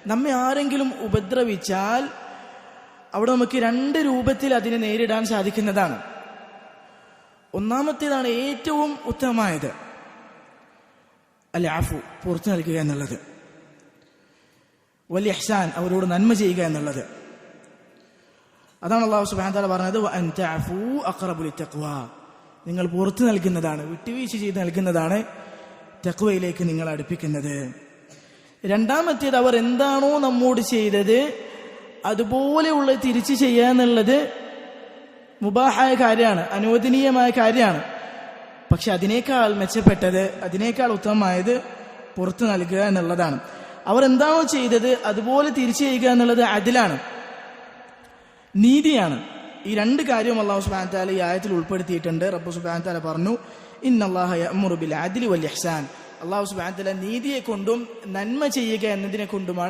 നമ്മെ ആരെങ്കിലും ഉപദ്രവിച്ചാൽ അവിടെ നമുക്ക് 2 രൂപത്തിൽ അതിനെ നേരിടാൻ സാധിക്കുന്നതാണ്. ഒന്നാമത്തേതാണ് ഏറ്റവും ഉത്തമമായത്, അൽ അഫു, പുറത്തു നൽകുക എന്നുള്ളത്, വൽ ഇഹ്സാൻ, അവരോട് നന്മ ചെയ്യുക എന്നുള്ളത്. അതാണ് അല്ലാഹു സുബ്ഹാനഹു വ തആല പറഞ്ഞത്, വഅൻ തഅഫു അഖറബു ലിത്തഖ്വ, നിങ്ങൾ പുറത്തു നൽകുന്നതാണ്, വിട്ടുവീഴ്ച ചെയ്ത് നൽകുന്നതാണ് തഖ്വയിലേക്ക് നിങ്ങൾ അടുപ്പിക്കുന്നത്. രണ്ടാമത്തേത്, അവർ എന്താണോ നമ്മോട് ചെയ്തത് അതുപോലെയുള്ള തിരിച്ചു ചെയ്യുക എന്നുള്ളത് മുബാഹായ കാര്യമാണ്, അനുവദനീയമായ കാര്യമാണ്. പക്ഷെ അതിനേക്കാൾ മെച്ചപ്പെട്ടത്, അതിനേക്കാൾ ഉത്തമമായത് പുറത്തു നൽകുക എന്നുള്ളതാണ്. അവർ എന്താണോ ചെയ്തത് അതുപോലെ തിരിച്ചു ചെയ്യുക എന്നുള്ളത് അദിലാണ്, നീതിയാണ്. ഈ 2 കാര്യവും അല്ലാഹു സുബ്ഹാനഹു വ തആല ഈ ആയത്തിൽ ഉൾപ്പെടുത്തിയിട്ടുണ്ട്. റബ്ബ് സുബ്ഹാനഹു വ തആല പറഞ്ഞു, ഇന്നല്ലാഹ യഅ്മുറു ബിൽ അദ്ലി വൽ ഇഹ്സാൻ. അല്ലാഹു സുബ്ഹാനഹു വ തആല നീതിയെ കൊണ്ടും നന്മ ചെയ്യുക എന്നതിനെ കൊണ്ടുമാണ്